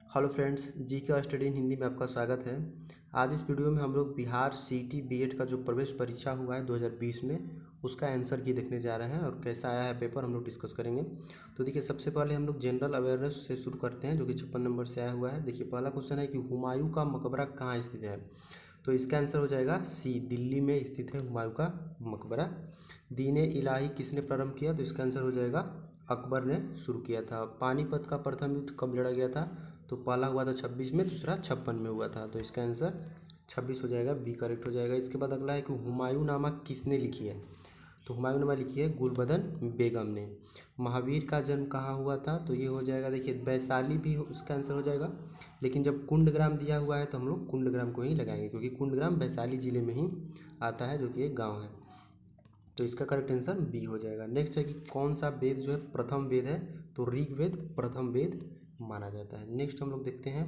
Hello friends, जी का study in Hindi में आपका स्वागत है। आज इस वीडियो में हम लोग बिहार सीटी बीएड का जो प्रवेश परीक्षा हुआ है 2020 में उसका आंसर की देखने जा रहे हैं और कैसा आया है पेपर हम लोग डिस्कस करेंगे। तो देखिए, सबसे पहले हम लोग जनरल अवेयरनेस से शुरू करते हैं जो कि 56 नंबर से आया हुआ है। देखिए, पहला क्वेश्चन है कि हुमायूं का मकबरा कहाँ स्थित है। तो इसका आंसर हो जाएगा सी, दिल्ली में स्थित है हुमायूं का मकबरा। दीन इलाही किसने प्रारंभ किया, तो इसका आंसर हो जाएगा अकबर ने शुरू किया था। पानीपत का प्रथम युद्ध कब लड़ा गया था, तो पहला हुआ था 26 में, दूसरा 56 में हुआ था। तो इसका आंसर 26 हो जाएगा, बी करेक्ट हो जाएगा। इसके बाद अगला है कि हुमायूं नामा किसने लिखी है, तो हुमायूं नामा लिखी है गुलबदन बेगम ने। महावीर का जन्म कहाँ हुआ था, तो ये हो जाएगा, देखिए वैशाली भी उसका आंसर हो जाएगा, लेकिन जब कुंडग्राम दिया हुआ है तो हम लोग कुंडग्राम को ही लगाएंगे क्योंकि कुंडग्राम वैशाली जिले में ही आता है जो कि एक गाँव है। तो इसका करेक्ट आंसर बी हो जाएगा। नेक्स्ट है कि कौन सा वेद जो है प्रथम वेद है, तो ऋग्वेद प्रथम वेद माना जाता है। नेक्स्ट हम लोग देखते हैं,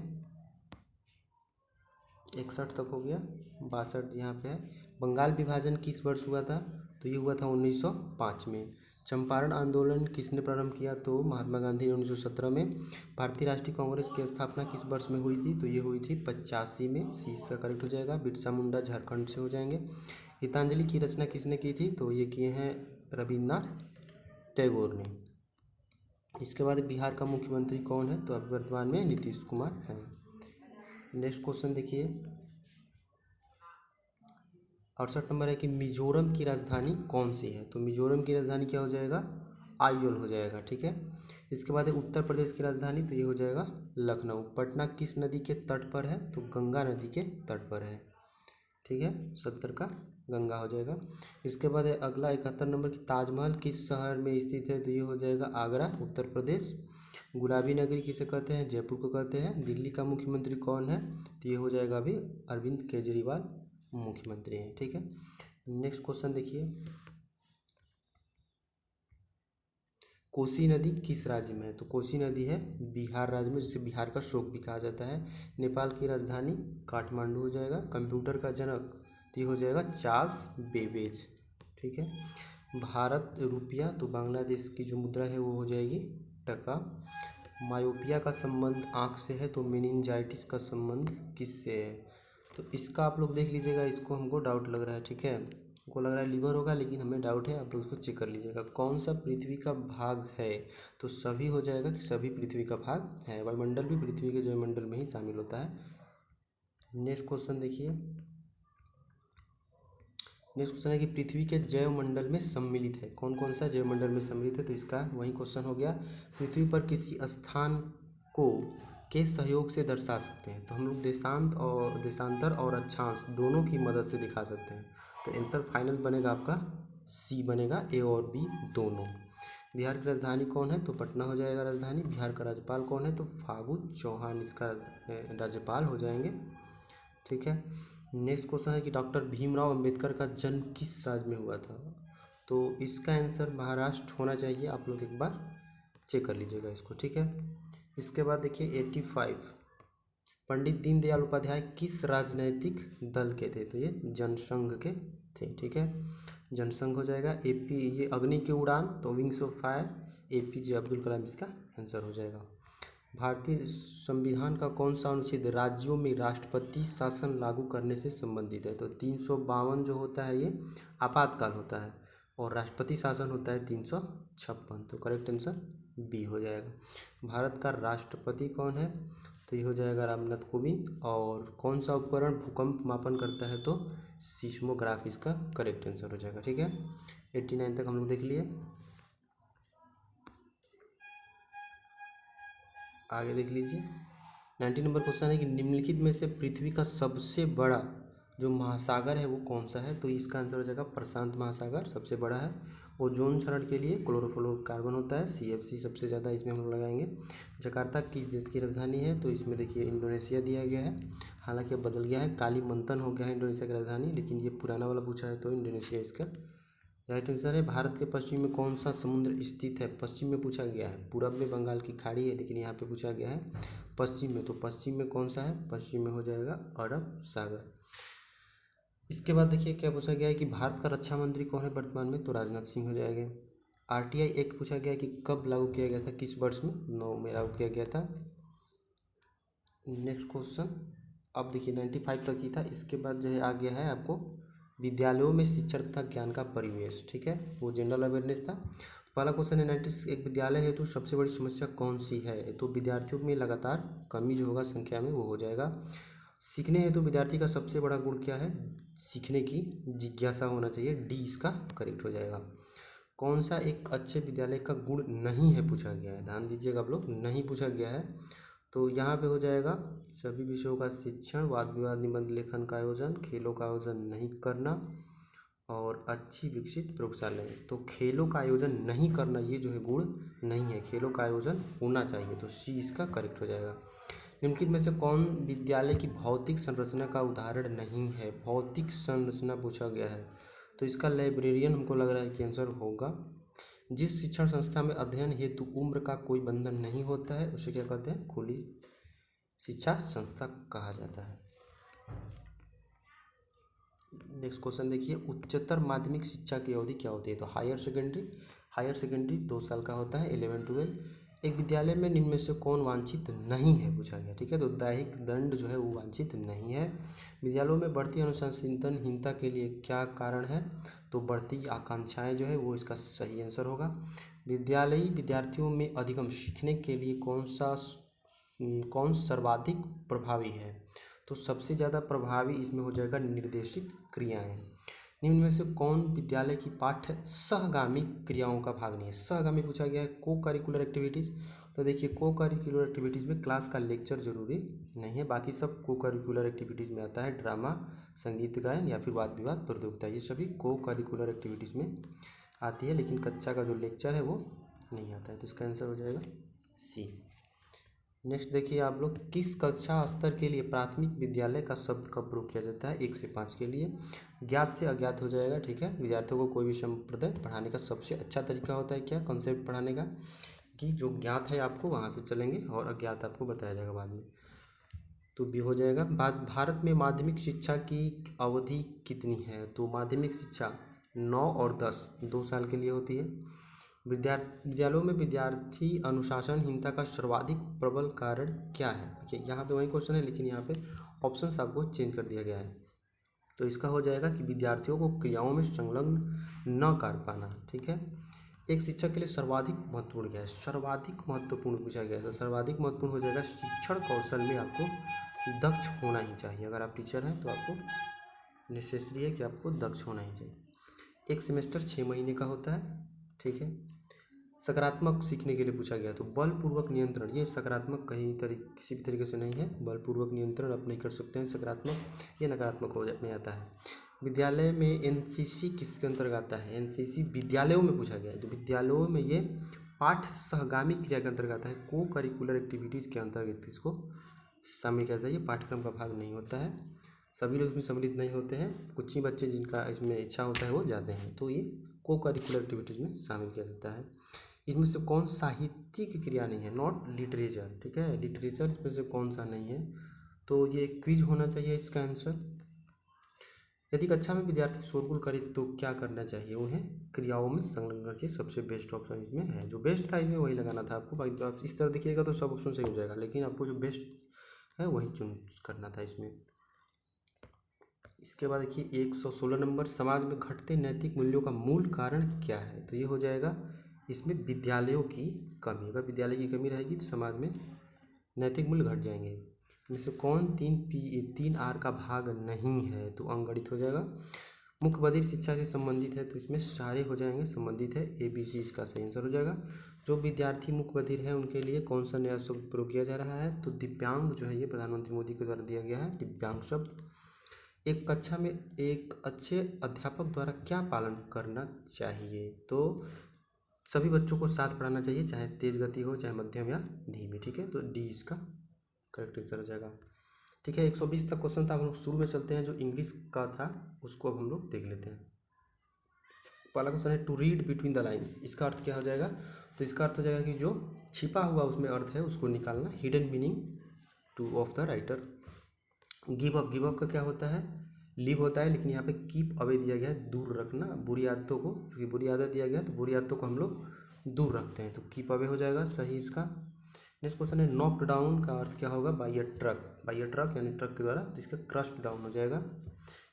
61 तक हो गया, 62 यहाँ पे है। बंगाल विभाजन किस वर्ष हुआ था, तो ये हुआ था 1905 में। चंपारण आंदोलन किसने प्रारंभ किया, तो महात्मा गांधी ने 1917 में। भारतीय राष्ट्रीय कांग्रेस की स्थापना किस वर्ष में हुई थी, तो ये हुई थी 85 में, सी इसका करेक्ट हो जाएगा। बिरसा मुंडा झारखंड से हो जाएंगे। गीतांजलि की रचना किसने की थी, तो ये किए हैं रविन्द्रनाथ टैगोर ने। इसके बाद बिहार का मुख्यमंत्री कौन है, तो अब वर्तमान में नीतीश कुमार हैं। नेक्स्ट क्वेश्चन देखिए, 68 नंबर है कि मिजोरम की राजधानी कौन सी है, तो मिजोरम की राजधानी क्या हो जाएगा, आइजोल हो जाएगा, ठीक है। इसके बाद है उत्तर प्रदेश की राजधानी, तो ये हो जाएगा लखनऊ। पटना किस नदी के तट पर है, तो गंगा नदी के तट पर है, ठीक है। 70 का गंगा हो जाएगा। इसके बाद है अगला 71 नंबर की ताजमहल किस शहर में स्थित है, तो ये हो जाएगा आगरा, उत्तर प्रदेश। गुलाबी नगरी किसे कहते हैं, जयपुर को कहते हैं। दिल्ली का मुख्यमंत्री कौन है, तो ये हो जाएगा अभी अरविंद केजरीवाल मुख्यमंत्री हैं, ठीक है। नेक्स्ट क्वेश्चन देखिए, कोसी नदी किस राज्य में है, तो कोसी नदी है बिहार राज्य में, जिसे बिहार का शोक भी कहा जाता है। नेपाल की राजधानी काठमांडू हो जाएगा। कंप्यूटर का जनक, तो ये हो जाएगा चार्ल्स बेबेज, ठीक है। भारत रुपया, तो बांग्लादेश की जो मुद्रा है वो हो जाएगी टका। मायोपिया का संबंध आँख से है, तो मेनिंजाइटिस का संबंध किससे है, तो इसका आप लोग देख लीजिएगा। इसको हमको डाउट लग रहा है, ठीक है, हमको लग रहा है लीवर होगा, लेकिन हमें डाउट है, आप लोग इसको चेक कर लीजिएगा। कौन सा पृथ्वी का भाग है, तो सभी हो जाएगा कि सभी पृथ्वी का भाग है। वायुमंडल भी पृथ्वी के जैवमंडल में ही शामिल होता है। नेक्स्ट क्वेश्चन देखिए, नेक्स्ट क्वेश्चन है कि पृथ्वी के जैवमंडल में सम्मिलित है, कौन कौन सा जैवमंडल में सम्मिलित है, तो इसका वही क्वेश्चन हो गया। पृथ्वी पर किसी स्थान को के सहयोग से दर्शा सकते हैं, तो हम लोग देशांतर और अक्षांश दोनों की मदद से दिखा सकते हैं। तो आंसर फाइनल बनेगा आपका सी बनेगा, ए और बी दोनों। बिहार की राजधानी कौन है, तो पटना हो जाएगा राजधानी। बिहार का राज्यपाल कौन है, तो फागू चौहान इसका राज्यपाल हो जाएंगे, ठीक है। नेक्स्ट क्वेश्चन है कि डॉक्टर भीमराव अंबेडकर का जन्म किस राज्य में हुआ था, तो इसका आंसर महाराष्ट्र होना चाहिए। आप लोग एक बार चेक कर लीजिएगा इसको, ठीक है। इसके बाद देखिए 85, पंडित दीनदयाल उपाध्याय किस राजनैतिक दल के थे, तो ये जनसंघ के थे, ठीक है, जनसंघ हो जाएगा। एपी, ये अग्नि की उड़ान, तो wings of fire, APJ Abdul Kalam इसका आंसर हो जाएगा। भारतीय संविधान का कौन सा अनुच्छेद राज्यों में राष्ट्रपति शासन लागू करने से संबंधित है, तो 352 जो होता है ये आपातकाल होता है, और राष्ट्रपति शासन होता है 356, तो करेक्ट आंसर बी हो जाएगा। भारत का राष्ट्रपति कौन है, तो ये हो जाएगा रामनाथ कोविंद। और कौन सा उपकरण भूकंप मापन करता है, तो सीस्मोग्राफ इसका करेक्ट आंसर हो जाएगा, ठीक है। 89 तक हम लोग देख लिए, आगे देख लीजिए। 90 नंबर क्वेश्चन है कि निम्नलिखित में से पृथ्वी का सबसे बड़ा जो महासागर है वो कौन सा है, तो इसका आंसर हो जाएगा प्रशांत महासागर सबसे बड़ा है। ओजोन क्षरण के लिए क्लोरोफ्लोरोकार्बन होता है, सीएफसी सबसे ज़्यादा इसमें हम लोग लगाएंगे। जकार्ता किस देश की राजधानी है, तो इसमें देखिए इंडोनेशिया दिया गया है, हालांकि अब बदल गया है, कालीमंतन हो गया है इंडोनेशिया की राजधानी, लेकिन ये पुराना वाला पूछा है तो इंडोनेशिया इसका राइट आंसर है। भारत के पश्चिम में कौन सा समुद्र स्थित है, पश्चिम में पूछा गया है, पूरब में बंगाल की खाड़ी है, लेकिन यहाँ पे पूछा गया है पश्चिम में, तो पश्चिम में कौन सा है, पश्चिम में हो जाएगा अरब सागर। इसके बाद देखिए क्या पूछा गया है कि भारत का रक्षा मंत्री कौन है वर्तमान में, तो राजनाथ सिंह हो जाएंगे। आरटीआई एक्ट पूछा गया है कि कब लागू किया गया था, किस वर्ष में, 9 में लागू किया गया था। नेक्स्ट क्वेश्चन, अब देखिए 95 तक ही था, इसके बाद जो है आ गया है आपको विद्यालयों में शिक्षण तथा ज्ञान का परिवेश, ठीक है, वो जनरल अवेयरनेस था। पहला क्वेश्चन है 96, एक विद्यालय हेतु सबसे बड़ी समस्या कौन सी है? तो विद्यार्थियों में लगातार कमी जो होगा संख्या में वो हो जाएगा। सीखने हेतु विद्यार्थी का सबसे बड़ा गुण क्या है? सीखने की जिज्ञासा होना चाहिए, डी इसका करेक्ट हो जाएगा। कौन सा एक अच्छे विद्यालय का गुण नहीं है पूछा गया है, ध्यान दीजिएगा आप लोग, नहीं पूछा गया है तो यहाँ पे हो जाएगा सभी विषयों का शिक्षण, वाद विवाद निबंध लेखन का आयोजन, खेलों का आयोजन नहीं करना और अच्छी विकसित प्रयोगशालाएं। तो खेलों का आयोजन नहीं करना ये जो है गुण नहीं है, खेलों का आयोजन होना चाहिए, तो सी इसका करेक्ट हो जाएगा। निम्नलिखित में से कौन विद्यालय की भौतिक संरचना का उदाहरण नहीं है? भौतिक संरचना पूछा गया है तो इसका लाइब्रेरियन हमको लग रहा है कि आंसर होगा। जिस शिक्षण संस्था में अध्ययन हेतु उम्र का कोई बंधन नहीं होता है उसे क्या कहते हैं? खुली शिक्षा संस्था कहा जाता है। नेक्स्ट क्वेश्चन देखिए, उच्चतर माध्यमिक शिक्षा की अवधि क्या होती है? तो हायर सेकेंडरी 2 साल का होता है, 11 12। एक विद्यालय में निम्न में से कौन वांछित नहीं है पूछा गया, ठीक है, तो दैहिक दंड जो है वो वांछित नहीं है। विद्यालयों में बढ़ती अनुशासनहीनता के लिए क्या कारण है? तो बढ़ती आकांक्षाएं जो है वो इसका सही आंसर होगा। विद्यालयी विद्यार्थियों में अधिगम सीखने के लिए कौन सर्वाधिक प्रभावी है? तो सबसे ज़्यादा प्रभावी इसमें हो जाएगा निर्देशित क्रियाएं। निम्न में से कौन विद्यालय की पाठ्य सहगामी क्रियाओं का भाग नहीं है? सहगामी पूछा गया है, को करिकुलर एक्टिविटीज़। तो देखिए को करिकुलर एक्टिविटीज़ में क्लास का लेक्चर जरूरी नहीं है, बाकी सब को करिकुलर एक्टिविटीज़ में आता है, ड्रामा, संगीत गायन या फिर वाद विवाद प्रतियोगिता, ये सभी को करिकुलर एक्टिविटीज़ में आती है, लेकिन कक्षा का जो लेक्चर है वो नहीं आता है, तो इसका आंसर हो जाएगा सी। नेक्स्ट देखिए आप लोग, किस कक्षा स्तर के लिए प्राथमिक विद्यालय का शब्द का प्रयोग किया जाता है? 1 से 5 के लिए। ज्ञात से अज्ञात हो जाएगा, ठीक है, विद्यार्थियों को कोई भी संप्रदाय पढ़ाने का सबसे अच्छा तरीका होता है क्या कॉन्सेप्ट पढ़ाने का, कि जो ज्ञात है आपको वहाँ से चलेंगे और अज्ञात आपको बताया जाएगा बाद में, तो भी हो जाएगा। भारत में माध्यमिक शिक्षा की अवधि कितनी है? तो माध्यमिक शिक्षा 9 और 10 2 साल के लिए होती है। विद्यालयों में विद्यार्थी अनुशासनहीनता का सर्वाधिक प्रबल कारण क्या है? देखिए यहाँ पे वही क्वेश्चन है, लेकिन यहाँ पे ऑप्शंस आपको चेंज कर दिया गया है, तो इसका हो जाएगा कि विद्यार्थियों को क्रियाओं में संलग्न न कर पाना, ठीक है। एक शिक्षक के लिए सर्वाधिक महत्वपूर्ण क्या है? सर्वाधिक महत्वपूर्ण पूछा गया है, तो सर्वाधिक महत्वपूर्ण हो जाएगा शिक्षण कौशल में आपको दक्ष होना ही चाहिए। अगर आप टीचर हैं तो आपको नेसेसरी है कि आपको दक्ष होना ही चाहिए। एक सेमेस्टर 6 महीने का होता है, ठीक है। सकारात्मक सीखने के लिए पूछा गया, तो बलपूर्वक नियंत्रण, ये सकारात्मक किसी भी तरीके से नहीं है, बलपूर्वक नियंत्रण आप नहीं कर सकते हैं सकारात्मक, ये नकारात्मक में आता है। विद्यालय में एनसीसी किसके अंतर्गत आता है? एनसीसी विद्यालयों में पूछा गया है, तो विद्यालयों में ये पाठ्य सहगामी क्रिया के अंतर्गत आता है, को करिकुलर एक्टिविटीज़ के अंतर्गत इसको शामिल किया जाता है। ये पाठ्यक्रम का भाग नहीं होता है, सभी लोग इसमें सम्मिलित नहीं होते हैं, कुछ ही बच्चे जिनका इसमें इच्छा होता है वो जाते हैं, तो ये को करिकुलर एक्टिविटीज़ में शामिल किया जाता है। इनमें से कौन साहित्यिक क्रिया नहीं है? नॉट लिटरेचर, ठीक है, लिटरेचर इसमें से कौन सा नहीं है? तो ये क्विज होना चाहिए इसका आंसर। यदि कक्षा में विद्यार्थी शोरगुल करे तो क्या करना चाहिए? उन्हें क्रियाओं में संलग्न करना चाहिए, सबसे बेस्ट ऑप्शन इसमें है, जो बेस्ट था इसमें वही लगाना था आपको। बाकी आप इस तरह देखिएगा तो सब ऑप्शन सही हो जाएगा, लेकिन आपको जो बेस्ट है वही चूज करना था इसमें। इसके बाद देखिए 116 नंबर, समाज में घटते नैतिक मूल्यों का मूल कारण क्या है? तो ये हो जाएगा इसमें विद्यालयों की कमी। अगर विद्यालय की कमी रहेगी तो समाज में नैतिक मूल्य घट जाएंगे। इनमें से कौन 3R का भाग नहीं है? तो अंगगणित हो जाएगा। मुख्य बधिर शिक्षा से संबंधित है, तो इसमें सारे हो जाएंगे, संबंधित है, ABC इसका सही आंसर हो जाएगा। जो विद्यार्थी मुख्य बधिर है उनके लिए कौन सा नया शब्द प्रयोग किया जा रहा है? तो दिव्यांग जो है ये प्रधानमंत्री मोदी के द्वारा दिया गया है दिव्यांग शब्द। एक कक्षा में एक अच्छे अध्यापक द्वारा क्या पालन करना चाहिए? तो सभी बच्चों को साथ पढ़ाना चाहिए, चाहे तेज गति हो चाहे मध्यम या धीमी, ठीक है, तो डी इसका करेक्ट आंसर हो जाएगा। ठीक है, 120 तक क्वेश्चन था, हम लोग शुरू में चलते हैं, जो इंग्लिश का था उसको अब हम लोग देख लेते हैं। पहला क्वेश्चन है to read between the lines, इसका अर्थ क्या हो जाएगा? तो इसका अर्थ हो जाएगा कि जो छिपा हुआ उसमें अर्थ है उसको निकालना, hidden meaning two of the writer. Give up का क्या होता है? लिव होता है, लेकिन यहाँ पे कीप अवे दिया गया है, दूर रखना बुरी आदतों को, क्योंकि बुरी आदत दिया गया है तो बुरी आदतों को हम लोग दूर रखते हैं, तो कीप अवे हो जाएगा सही इसका। नेक्स्ट क्वेश्चन है नॉक्ड डाउन का अर्थ क्या होगा, बाई अ ट्रक यानी ट्रक के द्वारा, तो इसका क्रस्ट डाउन हो जाएगा।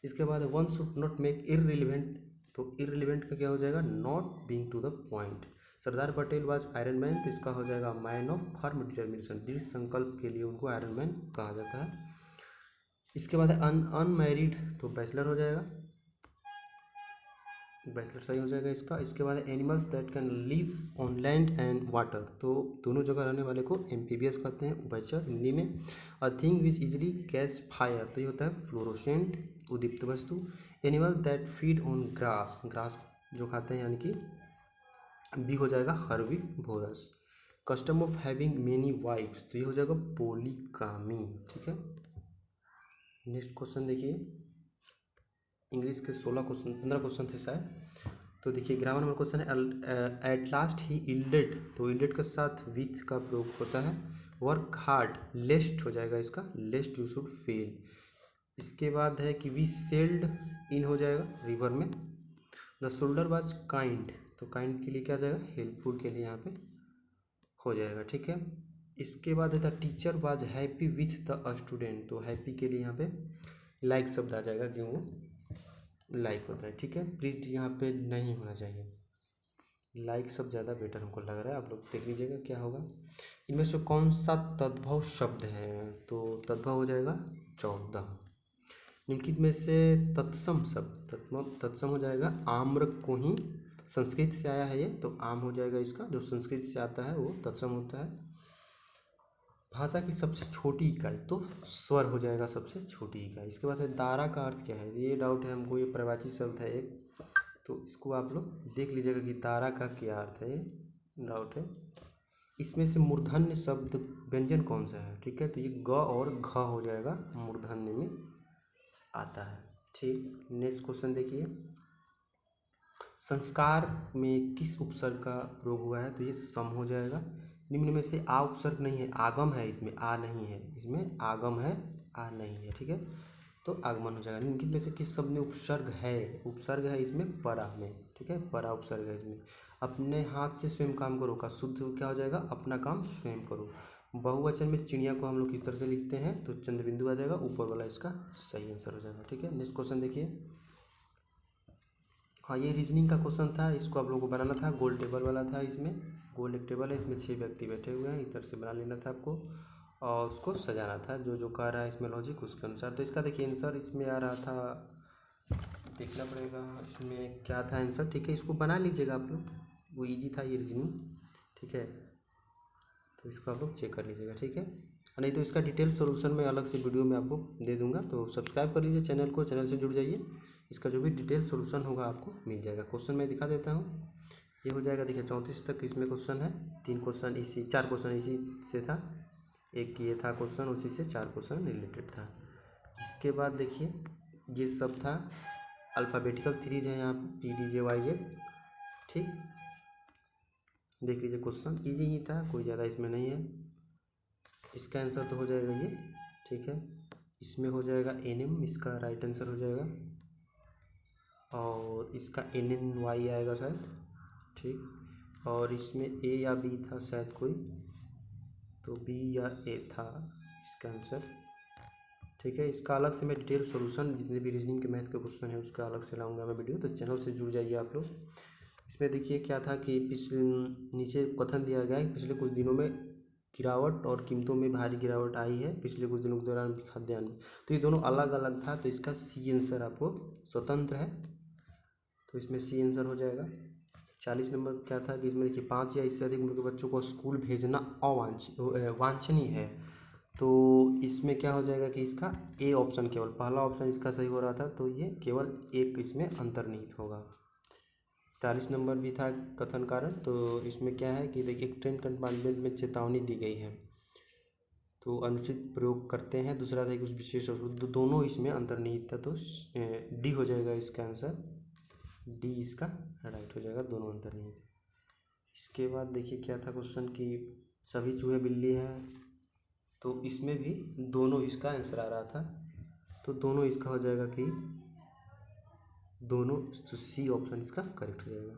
इसके बाद one should not make irrelevant, तो इररिलेवेंट का क्या हो जाएगा, not being to the point. Sardar Patel was iron man, तो इसका हो जाएगा मैन ऑफ फर्म डिटर्मिनेशन, दृढ़ संकल्प के लिए उनको आयरन मैन कहा जाता है। इसके बाद है अनमैरिड, तो बैचलर हो जाएगा, बैचलर सही हो जाएगा इसका। इसके बाद animals that can live on land and water, तो दोनों जगह रहने वाले को एम्फीबियस कहते हैं, उभयचर हिंदी में। A thing which easily catch fire, तो ये होता है फ्लोरोसेंट, उदीप्त वस्तु। Animal that feed on grass, grass जो खाते हैं यानी कि बी हो जाएगा herbivorous. Custom of having many wifes, तो ये हो जाएगा पोलीगामी, ठीक है। नेक्स्ट क्वेश्चन देखिए, इंग्लिश के 16 क्वेश्चन 15 क्वेश्चन थे शायद, तो देखिए ग्रामर नंबर क्वेश्चन है एट लास्ट ही इल्डेड, तो इल्डेड के साथ विथ का प्रयोग होता है। वर्क हार्ड, लेस्ट हो जाएगा इसका, लेस्ट यू शुड फेल। इसके बाद है कि वी सेल्ड इन हो जाएगा रिवर में। द शोल्डर वाज काइंड, तो काइंड के लिए क्या आ जाएगा, हेल्पफुल के लिए यहाँ पे हो जाएगा, ठीक है। इसके बाद है the teacher was happy with the student, तो हैप्पी के लिए यहाँ पे लाइक शब्द आ जाएगा, क्यों वो लाइक होता है, ठीक है। प्लीज यहाँ पे नहीं होना चाहिए, लाइक शब्द ज़्यादा बेटर हमको लग रहा है, आप लोग देख लीजिएगा क्या होगा। इनमें से कौन सा तद्भव शब्द है, तो तद्भव हो जाएगा 14। निम्नलिखित में से तत्सम शब्द, तत्सम हो जाएगा आम्र को ही, संस्कृत से आया है ये, तो आम हो जाएगा इसका, जो संस्कृत से आता है वो तत्सम होता है। भाषा की सबसे छोटी इकाई, तो स्वर हो जाएगा सबसे छोटी इकाई। इसके बाद है दारा का अर्थ क्या है, ये डाउट है हमको, ये प्रवाची शब्द है एक, तो इसको आप लोग देख लीजिएगा कि दारा का क्या अर्थ है, ये डाउट है। इसमें से मूर्धन्य शब्द व्यंजन कौन सा है, ठीक है, तो ये ग और घ हो जाएगा, मूर्धन्य में आता है, ठीक। नेक्स्ट क्वेश्चन देखिए, संस्कार में किस उपसर्ग का प्रयोग हुआ है, तो ये सम हो जाएगा। निम्न में से आ उपसर्ग नहीं है, आगम है, इसमें आ नहीं है, इसमें आगम है, आ नहीं है, ठीक है, तो आगमन हो जाएगा। निम्नलिखित में से किस शब्द में उपसर्ग है, उपसर्ग है इसमें परा में, ठीक है, परा उपसर्ग है इसमें। अपने हाथ से स्वयं काम करो का शुद्ध क्या हो जाएगा, अपना काम स्वयं करो। बहुवचन में चिड़िया को हम लोग किस तरह से लिखते हैं, तो चंद्रबिंदु आ जाएगा, ऊपर वाला इसका सही आंसर हो जाएगा, ठीक है। नेक्स्ट क्वेश्चन देखिए, हाँ ये रीजनिंग का क्वेश्चन था, इसको आप लोगों को बनाना था, गोल टेबल वाला था, इसमें गोल एक टेबल है, इसमें 6 व्यक्ति बैठे हुए हैं, इस तरह से बना लेना था आपको, और उसको सजाना था, जो जो कह रहा है इसमें लॉजिक उसके अनुसार। तो इसका देखिए आंसर इसमें आ रहा था, देखना पड़ेगा इसमें क्या था आंसर, ठीक है, इसको बना लीजिएगा आप लोग, वो ईजी था ये रीजनिंग, ठीक है, तो इसको आप लोग चेक कर लीजिएगा, ठीक है। नहीं तो इसका डिटेल सोल्यूशन मैं अलग से वीडियो में आपको दे दूंगा, तो सब्सक्राइब कर लीजिए चैनल को, चैनल से जुड़ जाइए, इसका जो भी डिटेल सोल्यूशन होगा आपको मिल जाएगा। क्वेश्चन मैं दिखा देता हूँ, ये हो जाएगा, देखिए 34 तक इसमें क्वेश्चन है, 4 क्वेश्चन इसी से था, एक ये था क्वेश्चन, उसी से 4 क्वेश्चन रिलेटेड था। इसके बाद देखिए ये सब था, अल्फ़ाबेटिकल सीरीज है यहाँ PDJYJ, ठीक, देख लीजिए क्वेश्चन इजी ही था, कोई ज़्यादा इसमें नहीं है। इसका आंसर तो हो जाएगा ये, ठीक है, इसमें हो जाएगा NM, इसका राइट आंसर हो जाएगा, और इसका NNY आएगा शायद, ठीक, और इसमें A या B था शायद कोई, तो B या A था इसका आंसर, ठीक है। इसका अलग से मैं डिटेल सॉल्यूशन जितने भी रीजनिंग के मैथ के क्वेश्चन है उसका अलग से लाऊंगा मैं वीडियो, तो चैनल से जुड़ जाइए आप लोग। इसमें देखिए क्या था कि पिछले नीचे कथन दिया गया है, पिछले कुछ दिनों में गिरावट और कीमतों में भारी गिरावट आई है पिछले कुछ दिनों के दौरान खाद्यान्न में, तो ये दोनों अलग अलग था, तो इसका सी आंसर आपको स्वतंत्र है, तो इसमें सी आंसर हो जाएगा। 40 नंबर क्या था कि इसमें देखिए 5 या इससे अधिक उम्र के बच्चों को स्कूल भेजना वांछनीय है, तो इसमें क्या हो जाएगा कि इसका ए ऑप्शन, केवल पहला ऑप्शन इसका सही हो रहा था, तो ये केवल एक इसमें अंतर्निहित होगा। 40 नंबर भी था कथन कारण, तो इसमें क्या है कि देखिए एक ट्रेन कंपार्टमेंट में चेतावनी दी गई है, तो अनुचित प्रयोग करते हैं, दूसरा था कि उस विशेष दोनों इसमें अंतर्निहित था, तो डी हो जाएगा इसका आंसर, डी इसका राइट हो जाएगा, दोनों अंतर्निहित। इसके बाद देखिए क्या था क्वेश्चन कि सभी चूहे बिल्ली हैं, तो इसमें भी दोनों इसका आंसर आ रहा था, तो दोनों इसका हो जाएगा कि दोनों, तो सी ऑप्शन इसका करेक्ट हो जाएगा,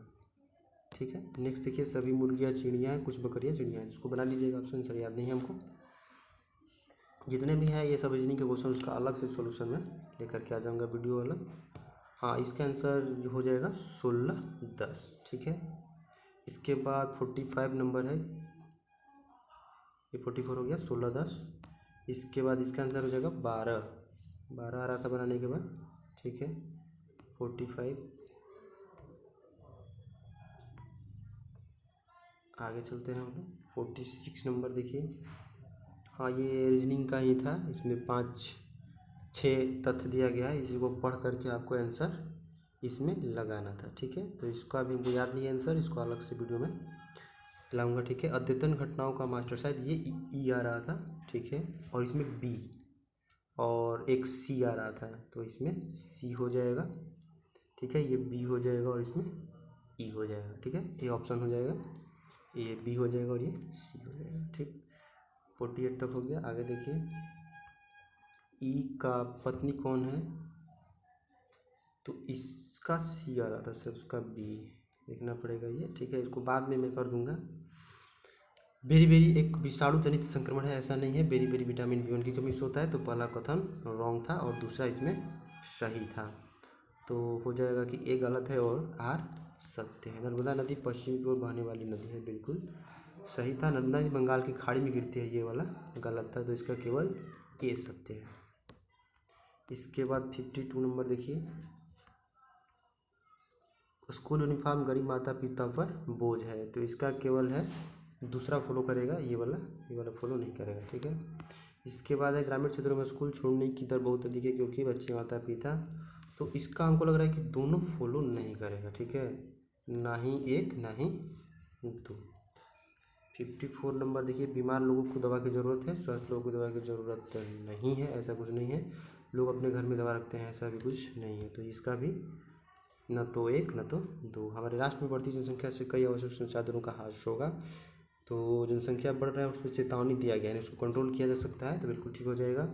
ठीक। ठीक है। नेक्स्ट देखिए, सभी मुर्गियाँ चिड़ियाँ हैं, कुछ बकरियाँ चिड़ियाँ हैं, इसको बना लीजिएगा, ऑप्शन सर याद नहीं है हमको। जितने भी हैं ये सब रीजनिंग के क्वेश्चन उसका अलग से सॉल्यूशन में लेकर के आ जाऊँगा वीडियो वाला। हाँ, इसका आंसर जो हो जाएगा 16-10, ठीक है। इसके बाद 45 नंबर है, ये 44 हो गया, 16-10। इसके बाद इसका आंसर हो जाएगा 12 आ रहा था बनाने के बाद, ठीक है। 45, आगे चलते हैं हम लोग। 46 नंबर देखिए, हाँ ये रीजनिंग का ही था, इसमें 5-6 तथ्य दिया गया है, इसी को पढ़ करके आपको आंसर इसमें लगाना था, ठीक है। तो इसका भी मुझे याद नहीं है आंसर, इसको अलग से वीडियो में लाऊंगा, ठीक है। अद्यतन घटनाओं का मास्टर, शायद ये ई आ रहा था, ठीक है, और इसमें बी और एक सी आ रहा था, तो इसमें सी हो जाएगा, ठीक है। ये बी हो जाएगा और इसमें ई हो जाएगा, ठीक है। ये ऑप्शन हो जाएगा, ये बी हो जाएगा और ये सी हो जाएगा, ठीक। 48 तक हो गया। आगे देखिए, ई का पत्नी कौन है, तो इसका सी आ रहा था सर, उसका बी देखना पड़ेगा ये, ठीक है। इसको बाद में मैं कर दूंगा। बेरी एक विषाणु जनित संक्रमण है, ऐसा नहीं है। बेरी विटामिन B1 की कमी से होता है, तो पहला कथन रॉन्ग था और दूसरा इसमें सही था। तो हो जाएगा कि ए गलत है और आर सत्य है। नर्मदा नदी पश्चिम की ओर बहने वाली नदी है, बिल्कुल सही था। नर्मदा नदी बंगाल की खाड़ी में गिरती है, ये वाला गलत था, तो इसका केवल ए सत्य है। इसके बाद 52 नंबर देखिए, स्कूल यूनिफॉर्म गरीब माता पिता पर बोझ है, तो इसका केवल है दूसरा फॉलो करेगा, ये वाला फॉलो नहीं करेगा, ठीक है। इसके बाद है ग्रामीण क्षेत्रों में स्कूल छोड़ने की दर बहुत अधिक है क्योंकि बच्चे माता पिता, तो इसका हमको लग रहा है कि दोनों फॉलो नहीं करेगा, ठीक है, ना ही एक ना ही दो। 54 नंबर देखिए, बीमार लोगों को दवा की ज़रूरत है, स्वस्थ लोगों को दवा की ज़रूरत नहीं है, ऐसा कुछ नहीं है। लोग अपने घर में दवा रखते हैं, ऐसा भी कुछ नहीं है, तो इसका भी न तो एक न तो दो। हमारे राष्ट्र में बढ़ती जनसंख्या से कई आवश्यक संसाधनों का ह्रास होगा, तो जनसंख्या बढ़ रहा है उसमें चेतावनी दिया गया है, इसको कंट्रोल किया जा सकता है, तो बिल्कुल ठीक हो जाएगा,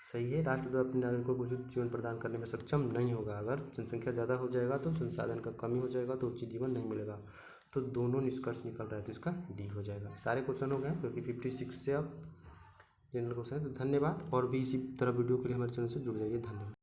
सही है। राष्ट्र अपने नागरिकों को उचित जीवन प्रदान करने में सक्षम नहीं होगा। अगर जनसंख्या ज़्यादा हो जाएगा तो संसाधन का कमी हो जाएगा, तो उचित जीवन नहीं मिलेगा, तो दोनों निष्कर्ष निकल रहा है, तो इसका डी हो जाएगा। सारे क्वेश्चन हो गए क्योंकि 56 से अब जनरल क्वेश्चन है। तो धन्यवाद, और भी इसी तरह वीडियो के लिए हमारे चैनल से जुड़ जाइए, धन्यवाद।